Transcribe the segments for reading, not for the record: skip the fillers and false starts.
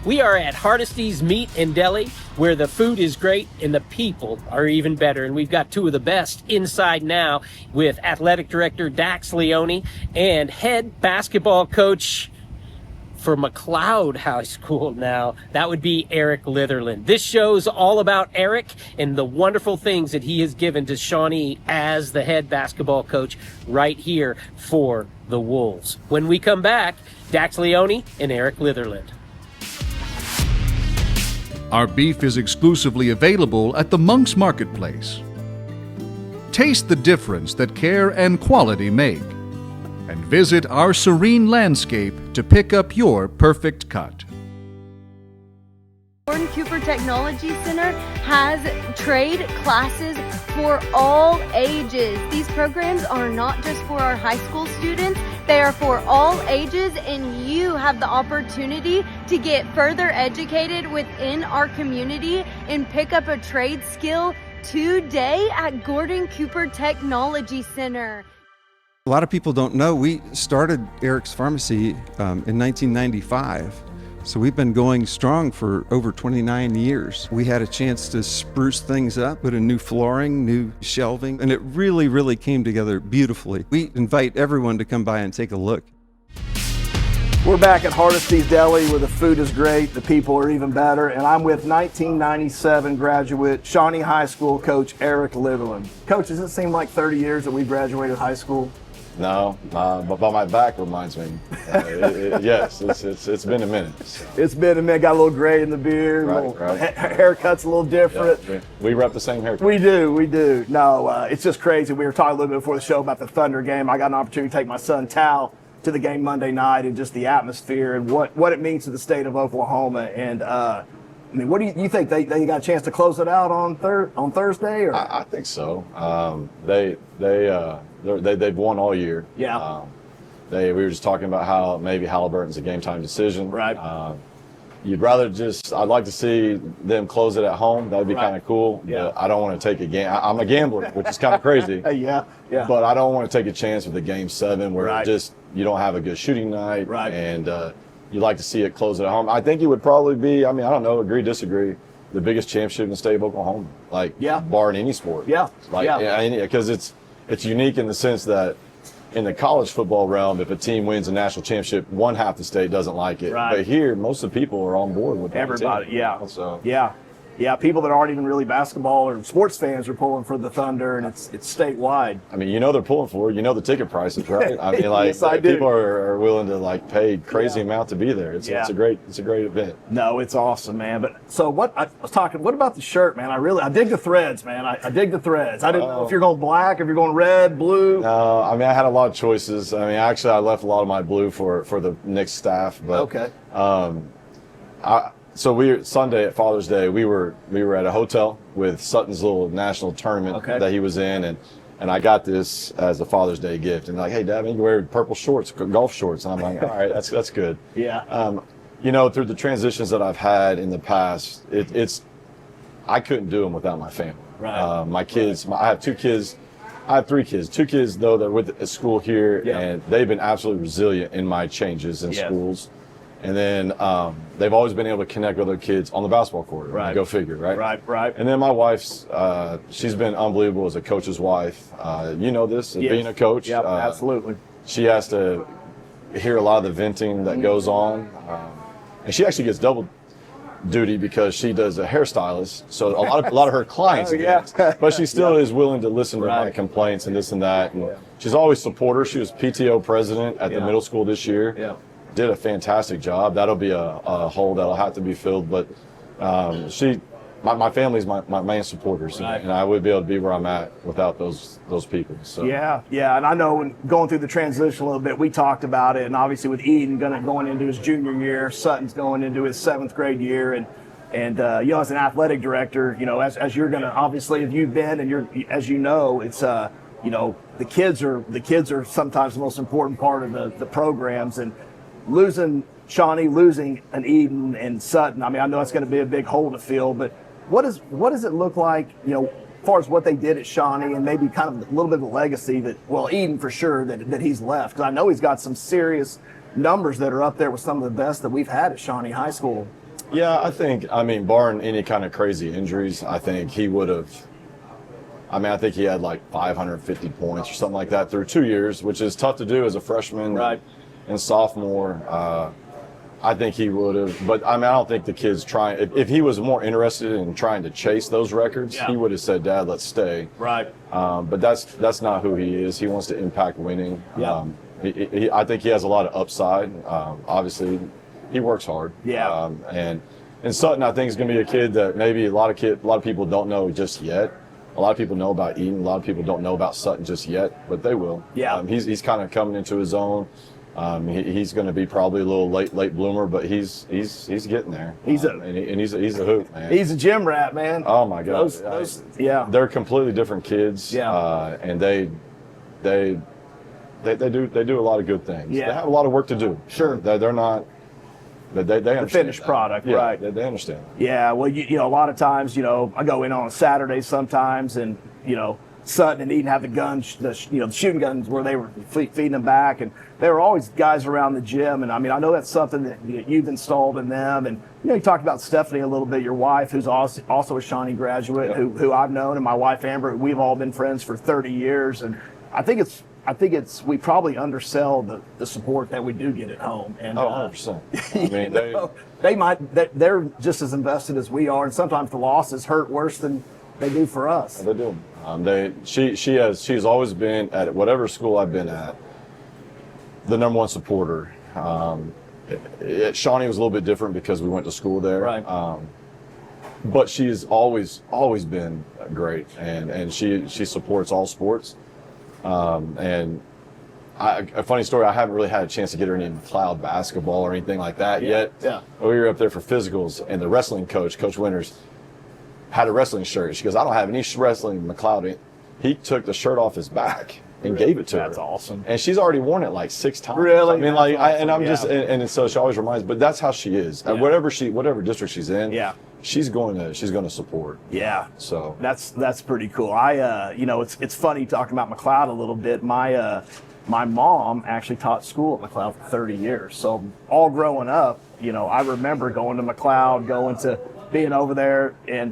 We are at Hardesty's Meat and Deli, where the food is great and the people are even better. And we've got two of the best inside now with athletic director Dax Leone and head basketball coach for McLoud High School now. That would be Eric Litherland. This show's all about Eric and the wonderful things that he has given to Shawnee as the head basketball coach right here for the Wolves. When we come back, Dax Leone and Eric Litherland. Our beef is exclusively available at the Monk's Marketplace. Taste the difference that care and quality make, and visit our serene landscape to pick up your perfect cut. Gordon Cooper Technology Center has trade classes for all ages. These programs are not just for our high school students, they are for all ages, and you have the opportunity to get further educated within our community and pick up a trade skill today at Gordon Cooper Technology Center. A lot of people don't know we started Eric's Pharmacy in 1995. So we've been going strong for over 29 years. We had a chance to spruce things up, put in new flooring, new shelving, and it really, really came together beautifully. We invite everyone to come by and take a look. We're back at Hardesty's Deli where the food is great, the people are even better, and I'm with 1997 graduate Shawnee High School coach Eric Litherland. Coach, does it seem like 30 years that we graduated high school? No, but my back reminds me. Yes, it's been a minute. So. It's been a minute. Got a little gray in the beard. Right. Haircut's a little different. Yeah, we rep the same haircut. We do. No, it's just crazy. We were talking a little bit before the show about the Thunder game. I got an opportunity to take my son Tal to the game Monday night and just the atmosphere and what it means to the state of Oklahoma. And I mean, what do you think? They got a chance to close it out on Thursday? Or? I think so. They've won all year. Yeah. We were just talking about how maybe Halliburton's a game time decision. Right. I'd like to see them close it at home. That'd be kind of cool. Yeah. But I don't want to take a game. I'm a gambler, which is kind of crazy. Yeah. But I don't want to take a chance with a game 7 where you don't have a good shooting night. Right. And you'd like to see it close it at home. I think it would probably be, I don't know, agree, disagree, the biggest championship in the state of Oklahoma. Barring any sport. Yeah. Because it's unique in the sense that in the college football realm, if a team wins a national championship, one half the state doesn't like it. Right. But here, most of the people are on board with that. Everybody, team. yeah. So. Yeah, people that aren't even really basketball or sports fans are pulling for the Thunder, and it's statewide. They're pulling for it. The ticket prices, right? Yes, I do. People are willing to pay crazy amount to be there. It's a great event. No, it's awesome, man. But so what about the shirt, man? I dig the threads, man. I dig the threads. I didn't know if you're going black, if you're going red, blue. No, I had a lot of choices. Actually, I left a lot of my blue for the Knicks staff. But, okay. So Sunday at Father's Day, we were at a hotel with Sutton's little national tournament that he was in, and I got this as a Father's Day gift. And hey, Dad, you can wear purple shorts, golf shorts. And I'm like, all right, that's good. Yeah. Through the transitions that I've had in the past, I couldn't do them without my family. Right. My kids, I have 2 kids. I have 3 kids. 2 kids, though, they're with school here, and they've been absolutely resilient in my changes in schools. And then they've always been able to connect with other kids on the basketball court. Right. Go figure, right? Right. And then my wife's, she's been unbelievable as a coach's wife. Being a coach. Yeah, absolutely. She has to hear a lot of the venting that goes on. And she actually gets double duty because she does a hairstylist. So a lot of her clients, but she still is willing to listen to my complaints and this and that. And she's always supportive. She was PTO president at the middle school this year. Yeah. Did a fantastic job. That'll be a hole that'll have to be filled. But my family's my main supporters, and I wouldn't be able to be where I'm at without those people. So yeah. And I know when going through the transition a little bit, we talked about it, and obviously with Eden going into his junior year, Sutton's going into his 7th grade year, and as an athletic director, as you're gonna obviously, if you've been and it's the kids are sometimes the most important part of the programs, and losing Shawnee, losing an Eden and Sutton, I know it's going to be a big hole to fill, but what does it look like, as far as what they did at Shawnee and maybe kind of a little bit of the legacy Eden for sure that he's left? Because I know he's got some serious numbers that are up there with some of the best that we've had at Shawnee High School. Yeah, I mean, barring any kind of crazy injuries, I think he would have. I think he had like 550 points or something like that through 2 years, which is tough to do as a freshman and sophomore. I think he would have, but I don't think the kid's trying. If he was more interested in trying to chase those records, he would have said, "Dad, let's stay." Right. But that's not who he is. He wants to impact winning. Yeah. I think he has a lot of upside. Obviously, he works hard. Yeah. And Sutton, I think, is going to be a kid that maybe a lot of people don't know just yet. A lot of people know about Eaton. A lot of people don't know about Sutton just yet, but they will. Yeah. He's kind of coming into his own. He's going to be probably a little late bloomer, but he's getting there. He's a hoop, man. He's a gym rat, man. Oh my God. They're completely different kids. Yeah. And they do a lot of good things. Yeah. They have a lot of work to do. Sure. They're not. They understand the finished that. product, yeah, right? They understand. Yeah. Well, you know, a lot of times, you know, I go in on a Saturday sometimes, and you know, Sutton and Eaton have the guns, the shooting guns where they were feeding them back, and there were always guys around the gym. And I mean, I know that's something that you've installed in them. And you know, you talked about Stephanie a little bit, your wife, who's also a Shawnee graduate, who I've known, and my wife Amber. We've all been friends for 30 years, and I think it's we probably undersell the support that we do get at home. And 100%. I mean, they're just as invested as we are, and sometimes the losses hurt worse than they do for us. They do. She's always been at whatever school I've been at, the number one supporter. At Shawnee was a little bit different because we went to school there. Right. But she's always been great, and she supports all sports. And a funny story, I haven't really had a chance to get her any McLoud basketball or anything like that yet. Yeah. We were up there for physicals, and the wrestling coach, Coach Winters, had a wrestling shirt. She goes, "I don't have any wrestling McLoud." He took the shirt off his back and gave it to her. That's awesome. And she's already worn it like 6 times. Really? I mean, That's awesome. and so she always reminds. But that's how she is. Yeah. Whatever district she's in. Yeah. She's going to support. Yeah. So that's pretty cool. It's funny talking about McLoud a little bit. My mom actually taught school at McLoud for 30 years. So all growing up, you know, I remember going to McLoud, going to being over there, and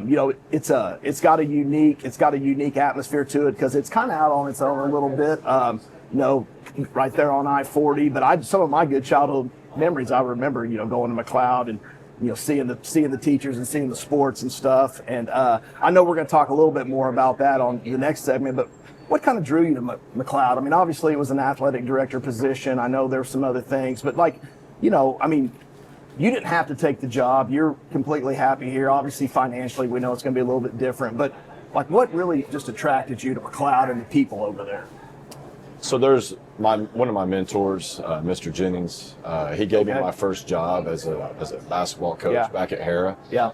you know, it's got a unique atmosphere to it because it's kind of out on its own a little bit. You know, right there on I-40. But some of my good childhood memories, I remember, you know, going to McLoud and, you know, seeing the teachers and seeing the sports and stuff. And I know we're going to talk a little bit more about that on the next segment, but what kind of drew you to McLoud? I mean, obviously it was an athletic director position. I know there were some other things, but like, you know, I mean, you didn't have to take the job. You're completely happy here. Obviously financially, we know it's going to be a little bit different, but like what really just attracted you to McLoud and the people over there? So there's one of my mentors, Mr. Jennings. He gave me my first job as a basketball coach back at Hera. Yeah.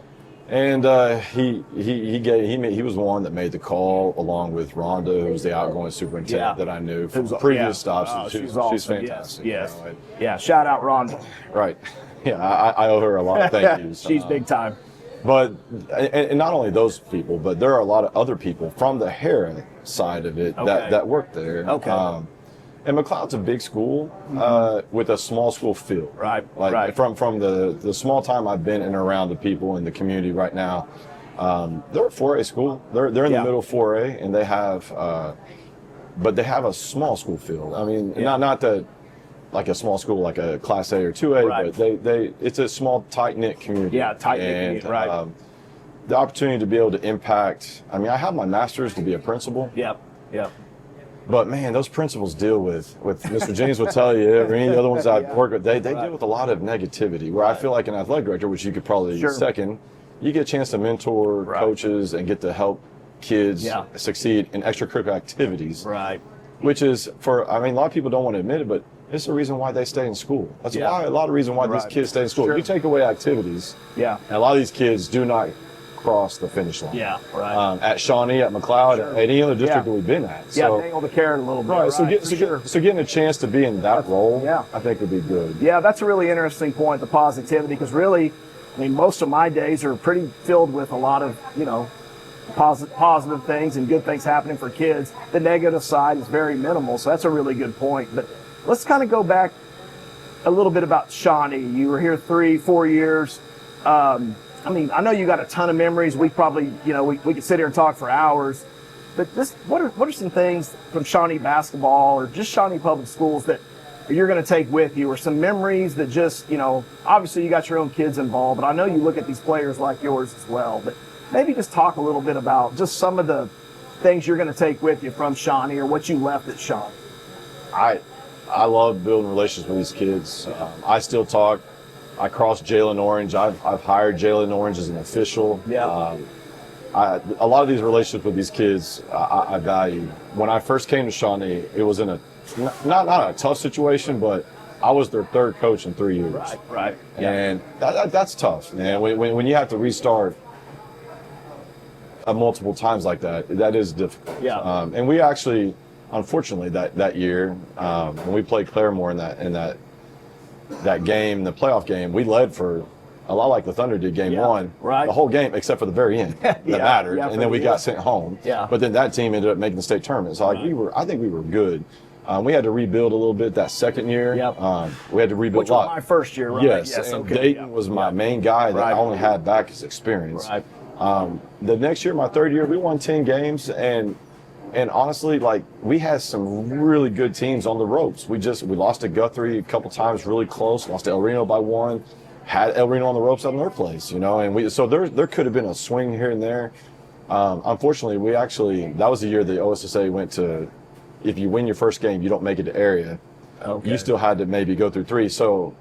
And he was the one that made the call along with Rhonda, who was the outgoing superintendent that I knew from previous stops. She's awesome. fantastic. Yes. You know, Yeah. Shout out Rhonda. Right. Yeah, I owe her a lot of thank yous. She's big time. But and not only those people, but there are a lot of other people from the Hera side of it that work there. Okay. And McLoud's a big school with a small school feel. Right. Like right. From the small time I've been in and around the people in the community right now, they're a 4A school. They're in the middle 4A, and they have, but they have a small school feel. I mean, not that like a small school like a Class A or 2A, but it's a small tight-knit community. Yeah, tight-knit community, right. The opportunity to be able to impact. I mean, I have my master's to be a principal. Yep. But man, those principals deal with Mr. Jennings will tell you, or any of the other ones I work with, they deal with a lot of negativity. Where I feel like an athletic director, which you could probably second, you get a chance to mentor coaches and get to help kids succeed in extracurricular activities. Right. Which is a lot of people don't want to admit it, but it's the reason why they stay in school. That's why a lot of reason why these kids stay in school. Sure. You take away activities, and a lot of these kids do not cross the finish line. Yeah, right. At Shawnee, at McLoud, at any other district that we've been at. So, dangle the carrot a little bit. Right. So getting a chance to be in that role, I think would be good. Yeah, that's a really interesting point, the positivity, because really, I mean, most of my days are pretty filled with a lot of, you know, positive things and good things happening for kids. The negative side is very minimal, so that's a really good point. But let's kind of go back a little bit about Shawnee. You were here 3-4 years. I mean, I know you got a ton of memories. We probably, we could sit here and talk for hours. But just what are some things from Shawnee basketball or just Shawnee Public Schools that you're going to take with you, or some memories that just, obviously you got your own kids involved, but I know you look at these players like yours as well. But maybe just talk a little bit about just some of the things you're going to take with you from Shawnee or what you left at Shawnee. I love building relationships with these kids. I still talk. I crossed Jalen Orange. I've hired Jalen Orange as an official. Yeah. A lot of these relationships with these kids, I value. When I first came to Shawnee, it was in a not a tough situation, but I was their third coach in 3 years. Right. And that's tough, man. When you have to restart multiple times like that, that is difficult. Yeah. And we actually, unfortunately, that year when we played Claremore in that game, the playoff game, we led for a lot like the Thunder did game one. Right. The whole game except for the very end that mattered, and then we got sent home. Yeah. But then that team ended up making the state tournament. So I think we were good. We had to rebuild a little bit that second year. Yep. We had to rebuild Which a lot. was my first year, right? Yes. And Dayton was my main guy that I only had back his experience. Right. The next year, my third year, we won 10 games, and honestly, we had some really good teams on the ropes. We lost to Guthrie a couple times, really close. Lost to El Reno by 1. Had El Reno on the ropes on their place, and so there could have been a swing here and there. Unfortunately, that was the year the OSSA went to, if you win your first game, you don't make it to area. Okay. You still had to maybe go through 3. So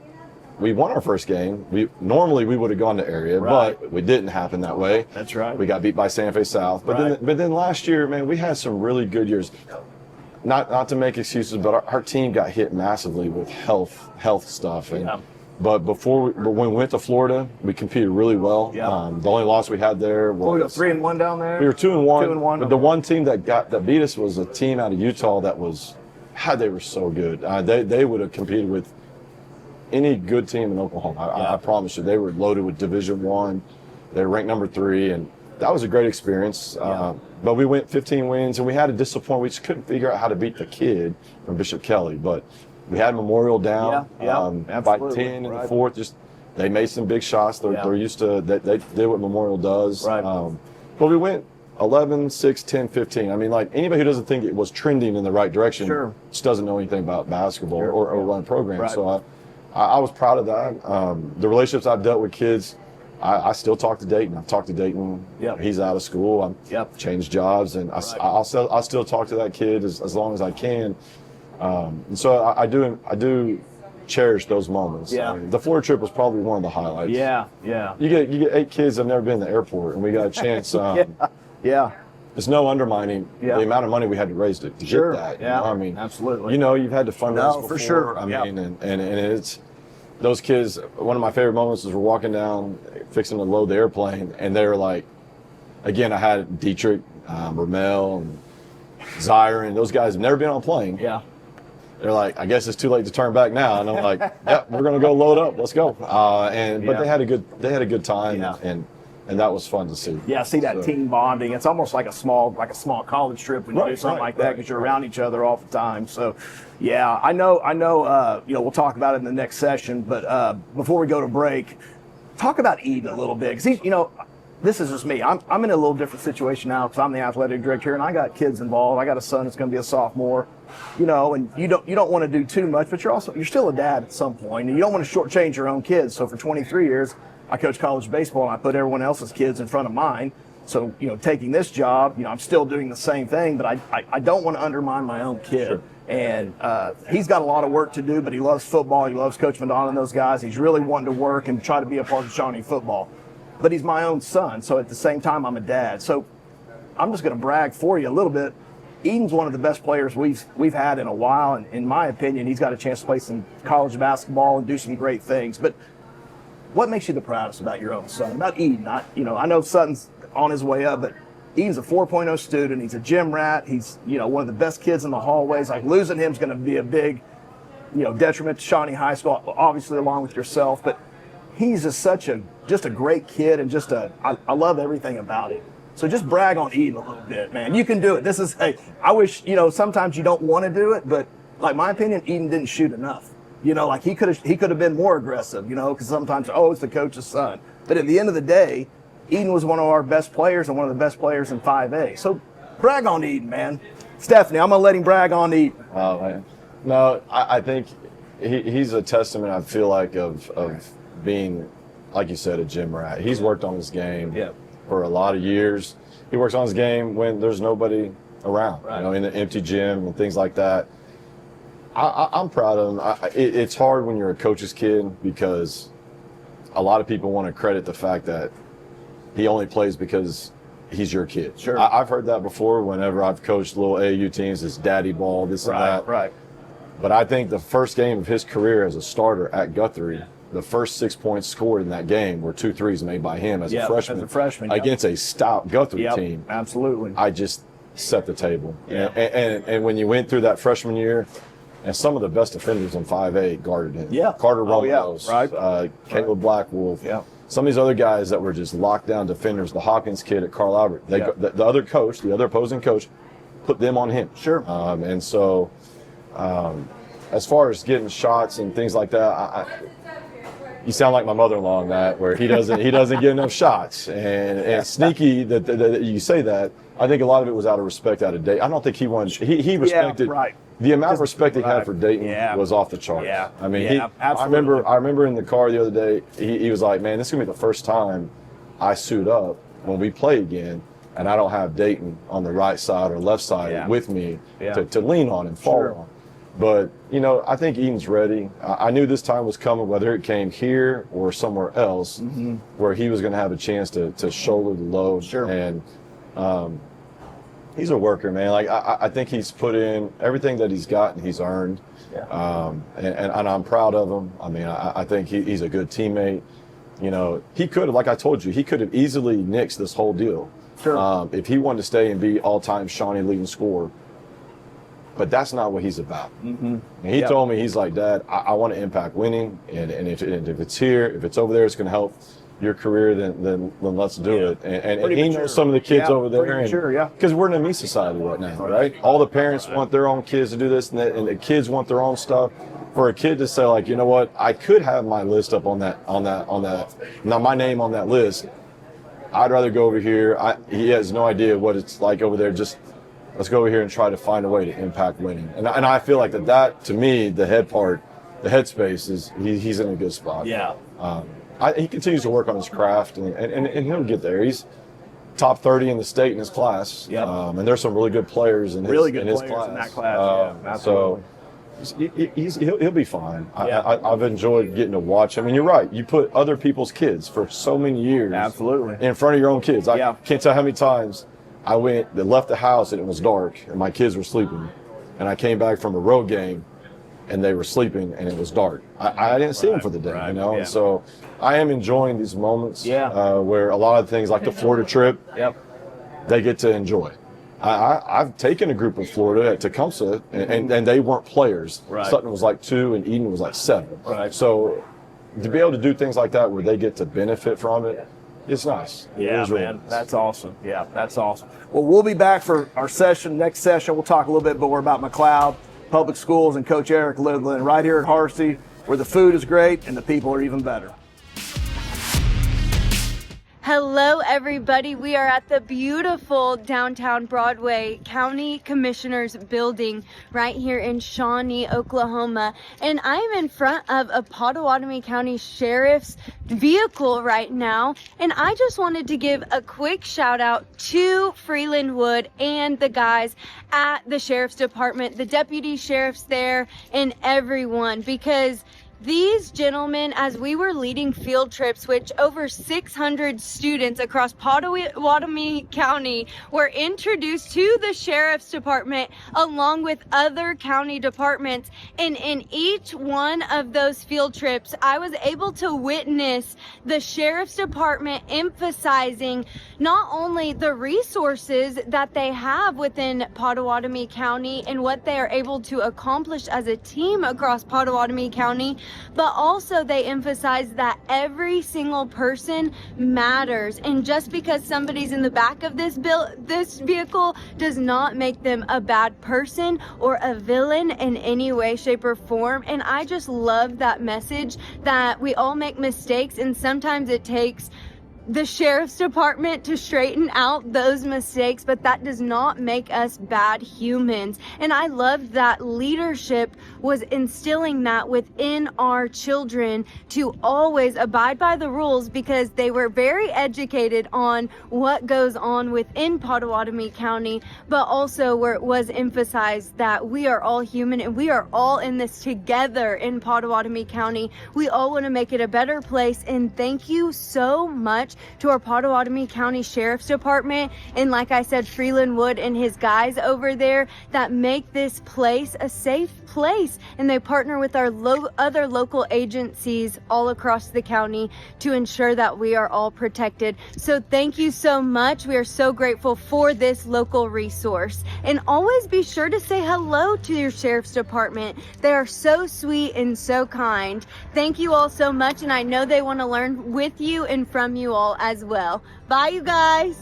we won our first game. Normally we would have gone to area, but it didn't happen that way. That's right. We got beat by Santa Fe South. But then last year, man, we had some really good years. Not to make excuses, but our team got hit massively with health stuff. But when we went to Florida, we competed really well. Yeah. The only loss we had there was we got 3-1 down there. We were 2-1. 2-1. But the one team that beat us was a team out of Utah that they were so good. They would have competed with any good team in Oklahoma. I promise you, they were loaded with Division I. They were ranked number 3, and that was a great experience. But we went 15 wins, and we had a disappointment. We just couldn't figure out how to beat the kid from Bishop Kelly, but we had Memorial down by 10 in the fourth. Just they made some big shots. They're used to they did what Memorial does. Right. But we went 11, 6, 10, 15. I mean, anybody who doesn't think it was trending in the right direction just doesn't know anything about basketball or run a program. Right. So I was proud of that. The relationships I've dealt with kids, I still talk to Dayton. I've talked to Dayton. Yep. He's out of school. I've changed jobs, and I'll still talk to that kid as long as I can. And so I do cherish those moments. Yeah. I mean, the Florida trip was probably one of the highlights. Yeah. You get 8 kids that have never been to the airport, and we got a chance. There's no undermining the amount of money we had to raise to get that. Yeah. I mean, absolutely. You've had to fundraise before. For sure. I mean, and it's those kids. One of my favorite moments is we're walking down, fixing to load the airplane, and they were like, again, I had Dietrich, Ramel, and Zyron, and those guys have never been on a plane. Yeah. They're like, I guess it's too late to turn back now, and I'm like, yep, we're gonna go load up, let's go. But they had a good time, and that was fun to see. Yeah, see that team bonding. It's almost like a small college trip when you do something like that because you're around each other all the time. So, yeah, I know. We'll talk about it in the next session. But before we go to break, talk about Eden a little bit because this is just me. I'm in a little different situation now because I'm the athletic director and I got kids involved. I got a son that's going to be a sophomore, and you don't want to do too much, but you're still a dad at some point, and you don't want to shortchange your own kids. So for 23 years, I coach college baseball and I put everyone else's kids in front of mine. So taking this job, I'm still doing the same thing, but I don't want to undermine my own kid. Sure. And he's got a lot of work to do, but he loves football. He loves Coach Madonna and those guys. He's really wanting to work and try to be a part of Shawnee football. But he's my own son, so at the same time, I'm a dad. So I'm just going to brag for you a little bit. Eden's one of the best players we've had in a while, and in my opinion, he's got a chance to play some college basketball and do some great things. But what makes you the proudest about your own son, about Eden? I know Sutton's on his way up, but Eden's a 4.0 student. He's a gym rat. He's one of the best kids in the hallways. Like losing him is going to be a big detriment to Shawnee High School, obviously along with yourself, but he's just a great kid, and I love everything about him. So just brag on Eden a little bit, man. You can do it. I wish, sometimes you don't want to do it, but like my opinion, Eden didn't shoot enough. He could have been more aggressive, because sometimes, it's the coach's son. But at the end of the day, Eden was one of our best players and one of the best players in 5A. So brag on Eden, man. Stephanie, I'm going to let him brag on Eden. Oh, man. No, I think he's a testament, I feel like, of being, like you said, a gym rat. He's worked on his game for a lot of years. He works on his game when there's nobody around, you know, in the empty gym and things like that. I'm proud of him. It's hard when you're a coach's kid because a lot of people want to credit the fact that he only plays because he's your kid. Sure. I've heard that before whenever I've coached little AAU teams, it's daddy ball, this and that. Right. But I think the first game of his career as a starter at Guthrie, the first 6 points scored in that game were 2 threes made by him as a freshman. Against a stout Guthrie team. Absolutely. I just set the table. And when you went through that freshman year, and some of the best defenders in 5A guarded him. Carter Ramos, Caleb Blackwolf. Some of these other guys that were just locked down defenders, the Hawkins kid at Carl Albert, the other coach, the other opposing coach, put them on him. Sure. And so as far as getting shots and things like that, you sound like my mother-in-law on that, where he doesn't get enough shots. And sneaky that you say that. I think a lot of it was out of respect, out of Dayton. I don't think he wanted. He respected. The amount of respect he had for Dayton was off the charts. I mean, I remember in the car the other day, he was like, "Man, this is gonna be the first time I suit up when we play again, and I don't have Dayton on the right side or left side with me to lean on and fall on." But you know, I think Eden's ready. I knew this time was coming, whether it came here or somewhere else, where he was going to have a chance to shoulder the load. And he's a worker, man. Like I think he's put in everything that he's gotten, he's earned. And I'm proud of him. I mean, I think he's a good teammate. You know, he could have, like I told you, he could have easily nixed this whole deal. If he wanted to stay and be all-time Shawnee leading scorer. But that's not what he's about. And he told me, he's like, "Dad, I want to impact winning, and if it's here, if it's over there, it's going to help your career, then let's do it." And he knows some of the kids over there. Because we're in a me society right now, right? All the parents want their own kids to do this, and the kids want their own stuff. For a kid to say, like, you know what, I could have my list up on that, now my name on that list. I'd rather go over here. He has no idea what it's like over there. Just let's go over here and try to find a way to impact winning. And I feel like that to me, the headspace is he's in a good spot. He continues to work on his craft, and he'll get there. He's top 30 in the state in his class. And there's some really good players in his class. In that class. So he'll be fine. I've enjoyed getting to watch him. And you're right. You put other people's kids for so many years in front of your own kids. I can't tell how many times I left the house and it was dark and my kids were sleeping, and I came back from a road game and they were sleeping and it was dark. I didn't see them for the day, you know. And so I am enjoying these moments where a lot of things, like the Florida trip, they get to enjoy. I've taken a group of Florida at Tecumseh, and they weren't players. Sutton was like 2 and Eden was like 7. So to be able to do things like that where they get to benefit from it, it's nice. Yeah, man. Nice. That's awesome. Yeah, that's awesome. Well, we'll be back for our session. Next session, we'll talk a little bit more about McLoud Public Schools and Coach Eric Litherland right here at Harsey, where the food is great and the people are even better. Hello, everybody. We are at the beautiful downtown Broadway County Commissioner's Building right here in Shawnee, Oklahoma. And I'm in front of a Pottawatomie County Sheriff's vehicle right now. And I just wanted to give a quick shout out to Freeland Wood and the guys at the Sheriff's Department, the deputy sheriffs there, and everyone, because these gentlemen, as we were leading field trips, which over 600 students across Pottawatomie County were introduced to the Sheriff's Department along with other county departments. And in each one of those field trips, I was able to witness the Sheriff's Department emphasizing not only the resources that they have within Pottawatomie County and what they are able to accomplish as a team across Pottawatomie County, but also they emphasize that every single person matters. And just because somebody's in the back of this vehicle does not make them a bad person or a villain in any way, shape, or form. And I just love that message that we all make mistakes, and sometimes it takes the sheriff's department to straighten out those mistakes, but that does not make us bad humans. And I love that leadership was instilling that within our children to always abide by the rules, because they were very educated on what goes on within Pottawatomie County, but also where it was emphasized that we are all human and we are all in this together in Pottawatomie County. We all want to make it a better place, and thank you so much to our Pottawatomie County Sheriff's Department, and like I said, Freeland Wood and his guys over there that make this place a safe place, and they partner with our other local agencies all across the county to ensure that we are all protected. So thank you so much. We are so grateful for this local resource, and always be sure to say hello to your Sheriff's Department. They are so sweet and so kind. Thank you all so much, and I know they want to learn with you and from you all as well. Bye, you guys.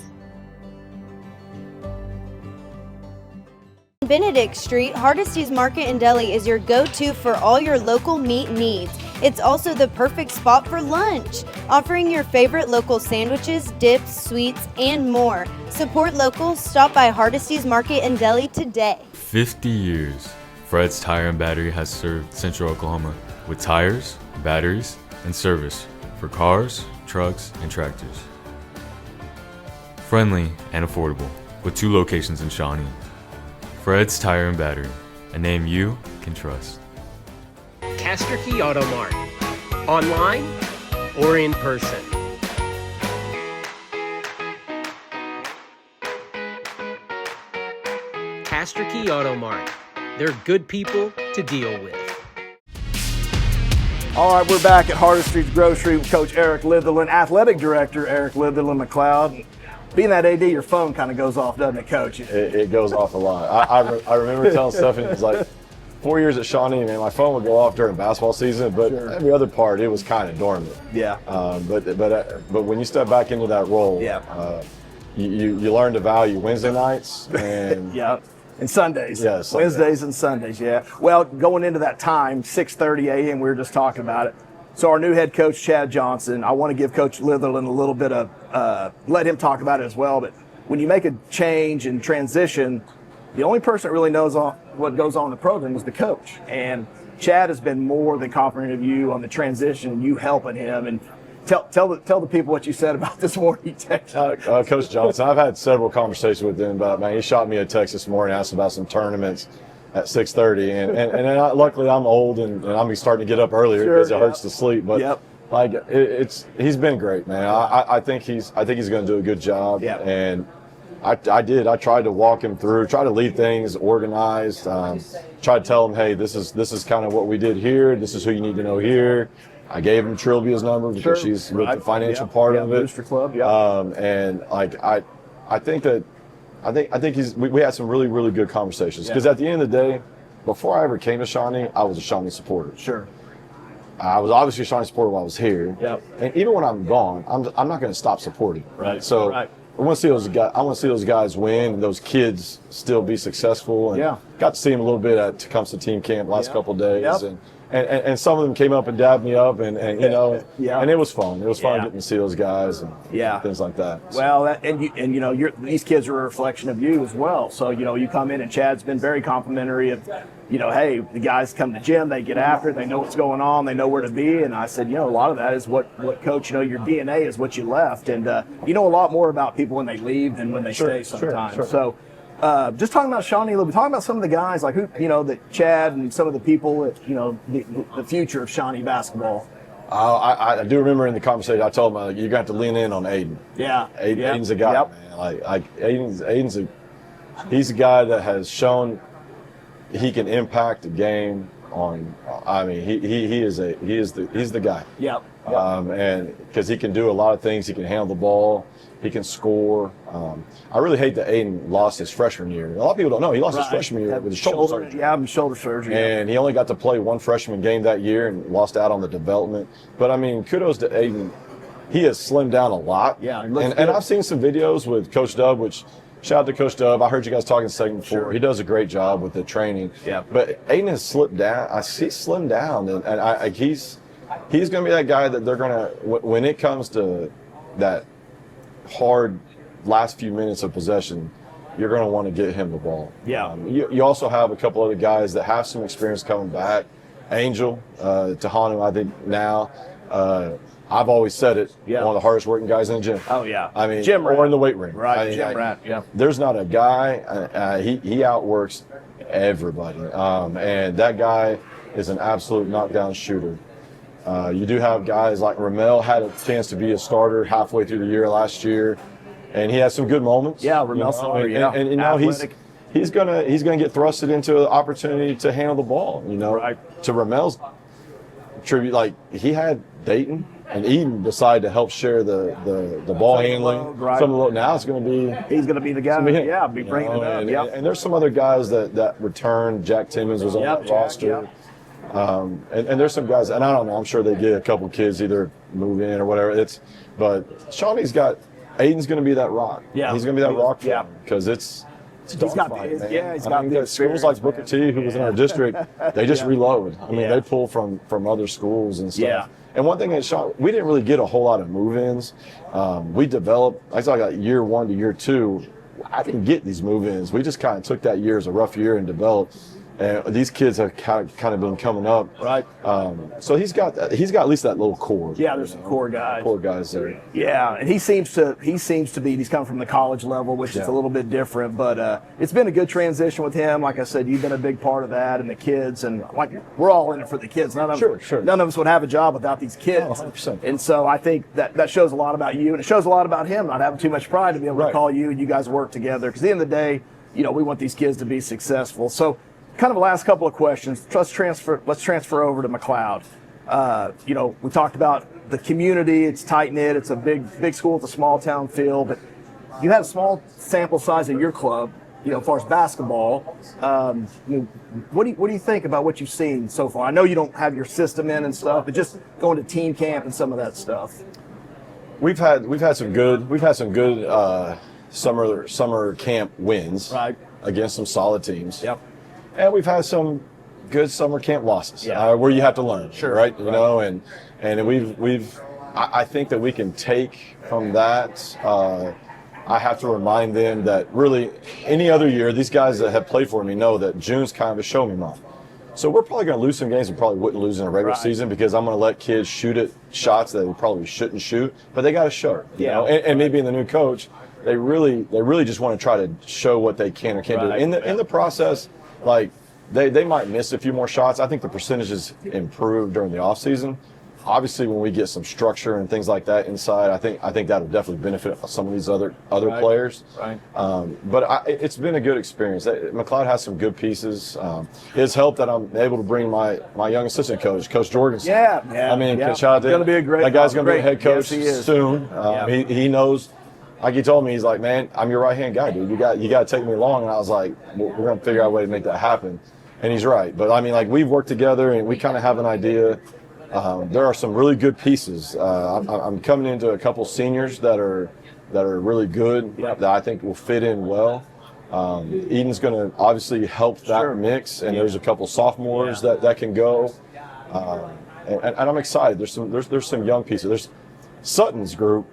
Benedict Street, Hardesty's Market and Deli is your go-to for all your local meat needs. It's also the perfect spot for lunch, offering your favorite local sandwiches, dips, sweets, and more. Support local. Stop by Hardesty's Market and Deli today. 50 years, Fred's Tire and Battery has served Central Oklahoma with tires, batteries, and service for cars, trucks, and tractors. Friendly and affordable, with 2 locations in Shawnee. Fred's Tire and Battery, a name you can trust. Castor Key Auto Mart, online or in person. Castor Key Auto Mart. They're good people to deal with. All right, we're back at Hardestry's Grocery with Coach Eric Litherland, Athletic Director Eric Litherland McLoud. Being that AD, your phone kind of goes off, doesn't it, Coach? It goes off a lot. I remember telling Stephanie, it was like 4 years at Shawnee, man, my phone would go off during basketball season, but every other part, it was kind of dormant. Yeah. But when you step back into that role, you learn to value Wednesday nights and and Sundays. Yeah, Wednesdays and Sundays, yeah. Well, going into that time, 6:30 a.m., we were just talking about it. So our new head coach, Chad Johnson, I want to give Coach Litherland a little bit of, let him talk about it as well, but when you make a change and transition, the only person that really knows what goes on in the program is the coach. And Chad has been more than confident of you on the transition, you helping him. And tell the people what you said about this morning text. Coach Johnson, I've had several conversations with him about, man, he shot me a text this morning, asked about some tournaments at 6:30, and luckily I'm old and I'm starting to get up earlier because it hurts to sleep. But like he's been great, man. I think he's going to do a good job. Yeah. And I tried to walk him through, try to lead things organized, try to tell him, hey, this is kind of what we did here. This is who you need to know here. I gave him Trilbia's number because she's with the financial part of it. Booster Club, and like I think we had some really, really good conversations because at the end of the day, before I ever came to Shawnee, I was a Shawnee supporter. Sure. I was obviously a Shawnee supporter while I was here. Yep. And even when I'm gone, I'm not going to stop supporting. Right. So I want to see those guys. I want to see those guys win, and those kids still be successful. And got to see them a little bit at Tecumseh team camp last couple of days, and some of them came up and dabbed me up, and you know, and it was fun. It was fun getting to see those guys and things like that. Well, these kids are a reflection of you as well. So you come in, and Chad's been very complimentary of, hey, the guys come to the gym, they get after it, they know what's going on, they know where to be. And I said, a lot of that is what Coach, your DNA is what you left, and you know a lot more about people when they leave than when they stay sometimes. Sure. So. Just talking about Shawnee a little bit, talking about some of the guys like who, that Chad and some of the people that, the future of Shawnee basketball. I do remember in the conversation, I told him, you're going to have to lean in on Aiden. Yeah. Aiden's a guy, man. Like he's a guy that has shown he can impact the game I mean, he's the guy. Yep. And because he can do a lot of things, he can handle the ball, he can score. I really hate that Aiden lost his freshman year. A lot of people don't know he lost his freshman year with his shoulder surgery. Yeah, shoulder surgery. And he only got to play one freshman game that year and lost out on the development. But I mean, kudos to Aiden. He has slimmed down a lot. Yeah, and I've seen some videos with Coach Dub, which shout out to Coach Dub. I heard you guys talking segment 4. Sure. He does a great job with the training. Yeah. But Aiden has slipped down. I see slimmed down, and he's going to be that guy that they're going to, when it comes to that hard last few minutes of possession, you're going to want to get him the ball. Yeah. You also have a couple other guys that have some experience coming back. Angel, Tahanu, I think now. I've always said it, one of the hardest working guys in the gym. Oh, yeah. I mean, gym rat. Or in the weight room. Right, gym rat, yeah. There's not a guy, he outworks everybody. And that guy is an absolute knockdown shooter. You do have guys like Ramel had a chance to be a starter halfway through the year last year, and he had some good moments. Yeah, Ramel starter, yeah. And you know, he's gonna get thrusted into an opportunity to handle the ball. You know, right. To Ramel's tribute, like he had Dayton and Eden decide to help share the ball handling. Right. Some of the load. Now it's going to be. He's going to be the guy. Yeah, be bringing it up. And there's some other guys that returned. Jack Timmons was on that roster. And there's some guys, and I don't know. I'm sure they get a couple kids either move in or whatever. But Shawnee's got. Aiden's going to be that rock. Yeah, he's going to be that rock. Yeah, because it's a dogfight, man. He's got the schools like Booker T, who was in our district. They just reload. I mean, they pull from other schools and stuff. Yeah. And one thing that we didn't really get a whole lot of move-ins. We developed. I saw like year 1 to year 2. I didn't get these move-ins. We just kind of took that year as a rough year and developed. And these kids have kind of been coming up. Right. So he's got at least that little core. Yeah, there's some core guys. Core guys there. Yeah, and he seems to be. He's coming from the college level, which is a little bit different. But it's been a good transition with him. Like I said, you've been a big part of that, and the kids, and like we're all in it for the kids. None of us would have a job without these kids. Oh, 100%. And so I think that shows a lot about you, and it shows a lot about him not having too much pride to be able to call you and you guys work together. Because at the end of the day, we want these kids to be successful. So. Kind of the last couple of questions. Let's transfer over to McLoud. We talked about the community. It's tight knit. It's a big school. It's a small town feel. But you had a small sample size of your club. As far as basketball. What do you think about what you've seen so far? I know you don't have your system in and stuff, but just going to team camp and some of that stuff. We've had some good summer camp wins against some solid teams. Yep. And we've had some good summer camp losses where you have to learn, right? And I think that we can take from that. I have to remind them that really any other year, these guys that have played for me know that June's kind of a show me month. So we're probably going to lose some games we probably wouldn't lose in a regular season because I'm going to let kids shoot at shots that they probably shouldn't shoot, but they got to show. You know? And maybe in the new coach, they really just want to try to show what they can or can't do. In the process. Like, they might miss a few more shots. I think the percentages improve during the offseason. Obviously, when we get some structure and things like that inside, I think that'll definitely benefit some of these other players. Right. But it's been a good experience. McLeod has some good pieces. It's helped that I'm able to bring my young assistant coach, Coach Jorgensen. Yeah. I mean, shout out to him. That guy's going to be a head coach soon. He knows. Like he told me, he's like, man, I'm your right-hand guy, dude. You got to take me along. And I was like, we're going to figure out a way to make that happen. And he's right. But, I mean, like, we've worked together, and we kind of have an idea. There are some really good pieces. I'm coming into a couple seniors that are really good that I think will fit in well. Eden's going to obviously help that mix, and there's a couple sophomores that can go. And I'm excited. There's some young pieces. Sutton's group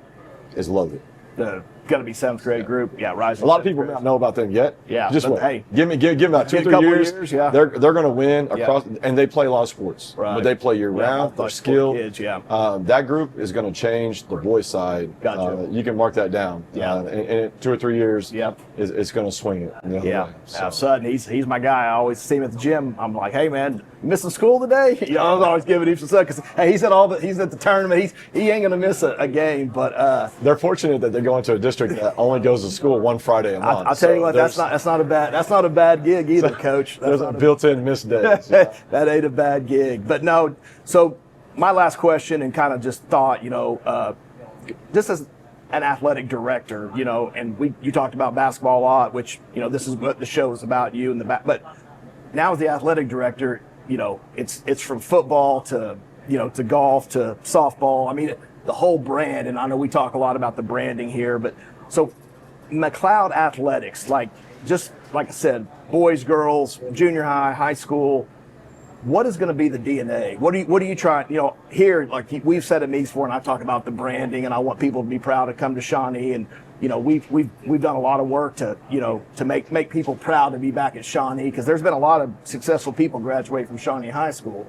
is loaded. Going to be 7th grade group, rising. A lot of people may not know about them yet. Yeah, just wait. Hey, give them about 2 or 3 years. They're going to win across, and they play a lot of sports. Right. But they play year round. They're skilled. Kids, that group is going to change the boys' side. Gotcha. You can mark that down. In 2 or 3 years, it's going to swing it. Way, so. Sutton, he's my guy. I always see him at the gym. I'm like, hey man, you missing school today? I was always giving him some stuff because he's at the tournament. He ain't going to miss a game. But they're fortunate that they're going to a district district that only goes to school one Friday a month. I'll tell you what, that's not a bad gig either, Coach. There's a built-in missed days. That ain't a bad gig. But no, so my last question and kind of just thought, just as an athletic director, and you talked about basketball a lot, which, this is what the show is about, you and but now as the athletic director, it's from football to golf to softball. I mean, the whole brand, and I know we talk a lot about the branding here, but so McLoud athletics, just like I said, boys, girls, junior high, high school, what is going to be the DNA? What are you trying, here, like we've said at meetings before, and I talk about the branding, and I want people to be proud to come to Shawnee, and we've done a lot of work to make people proud to be back at Shawnee, because there's been a lot of successful people graduate from Shawnee High School.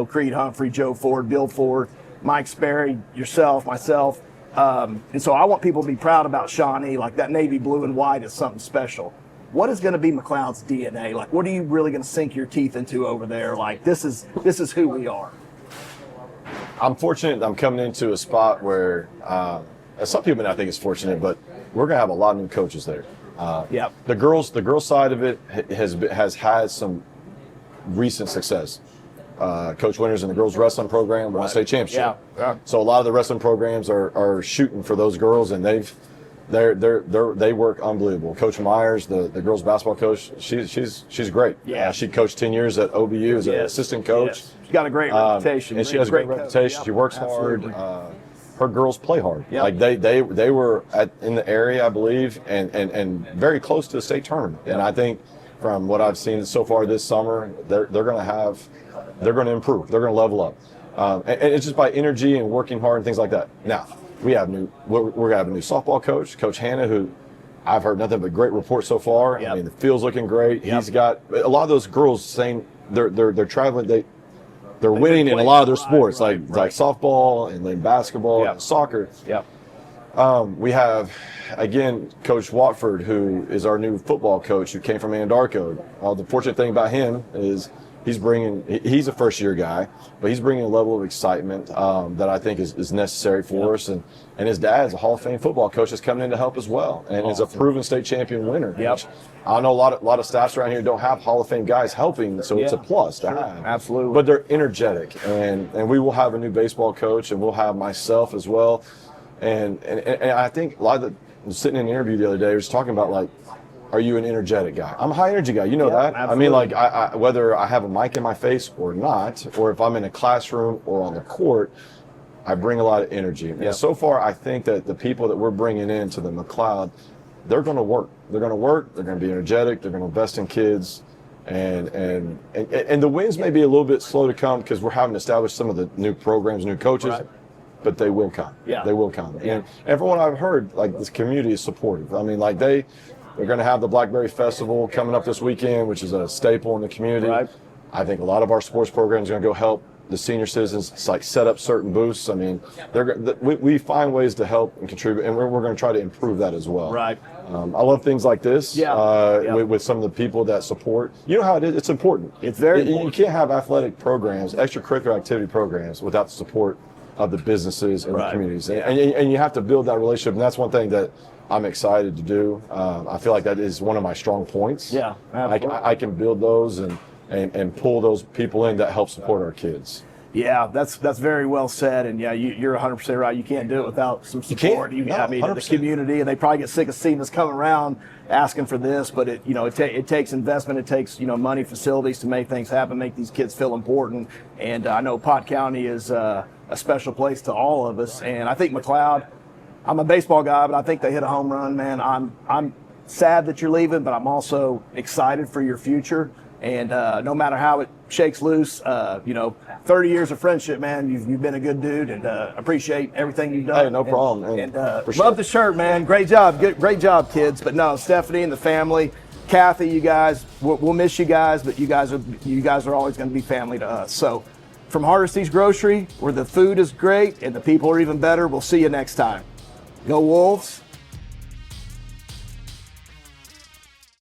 Creed Humphrey, Joe Ford, Bill Ford, Mike Sperry, yourself, myself, and so I want people to be proud about Shawnee. Like that navy blue and white is something special. What is going to be McLoud's DNA? Like, what are you really going to sink your teeth into over there? Like, this is who we are. I'm fortunate. I'm coming into a spot where some people may not think it's fortunate, but we're going to have a lot of new coaches there. Yep. The girls side of it has had some recent success. Coach Winters in the girls wrestling program won a state championship. Yeah. So a lot of the wrestling programs are shooting for those girls, and they work unbelievable. Coach Myers, the girls basketball coach, she's great. Yeah. She coached 10 years at OBU as an assistant coach. Yes. She's got a great reputation. And she has a great reputation. Yep. She works Absolutely. hard. Her girls play hard. Yep. Like they were in the area, I believe, and very close to the state tournament. Yep. And I think from what I've seen so far this summer, they're going to improve. They're going to level up. And it's just by energy and working hard and things like that. Now, we're going to have a new softball coach, Coach Hannah, who I've heard nothing but great reports so far. Yep. I mean, the field's looking great. Yep. He's got a lot of those girls saying they're traveling. They're winning in a lot of their sports, like softball and then basketball and soccer. Yep. We have, again, Coach Watford, who is our new football coach, who came from Anadarko. The fortunate thing about him is he's a first-year guy, but he's bringing a level of excitement that I think is necessary for us. And his dad is a Hall of Fame football coach that's coming in to help as well, and is a proven state champion winner. Yep. I know a lot of staffs around here don't have Hall of Fame guys helping, so it's a plus to have. Absolutely. But they're energetic, and we will have a new baseball coach, and we'll have myself as well. And I think a lot of sitting in an interview the other day, I was talking about, like, are you an energetic guy? I'm a high energy guy. You know that. Absolutely. I mean, like, I whether I have a mic in my face or not, or if I'm in a classroom or on the court, I bring a lot of energy. Yep. And so far, I think that the people that we're bringing into the McLoud, they're going to work. They're going to work. They're going to be energetic. They're going to invest in kids. And the wins may be a little bit slow to come because we're having to establish some of the new programs, new coaches. Right. But they will come. Yeah. They will come. Yeah. And from what I've heard, like, this community is supportive. I mean, like, they're going to have the Blackberry Festival coming up this weekend, which is a staple in the community. Right. I think a lot of our sports programs are going to go help the senior citizens, like, set up certain booths. I mean, we find ways to help and contribute, and we're going to try to improve that as well. Right. I love things like this. Yeah. With some of the people that support. You know how it is. It's important. It's very important. You can't have athletic programs, extracurricular activity programs, without the support of the businesses and the communities. Yeah. And you have to build that relationship, and that's one thing that I'm excited to do. I feel like that is one of my strong points. Yeah, absolutely. I can build those and pull those people in that help support our kids. Yeah, that's very well said, and yeah, you're 100% right. You can't do it without some support. You can't. I mean, the community, and they probably get sick of seeing us come around asking for this, but it takes investment, it takes money, facilities to make things happen, make these kids feel important. And I know Pot County is a special place to all of us, and I think McLoud. I'm a baseball guy, but I think they hit a home run, man. I'm sad that you're leaving, but I'm also excited for your future. And no matter how it shakes loose, 30 years of friendship, man, you've been a good dude, and appreciate everything you've done. Hey, no problem. And love the shirt, man. Great job. Great job, kids. But no, Stephanie and the family, Kathy, you guys, we'll miss you guys, but you guys are always going to be family to us. So from Hardesty's Grocery, where the food is great and the people are even better, we'll see you next time. Go Wolves.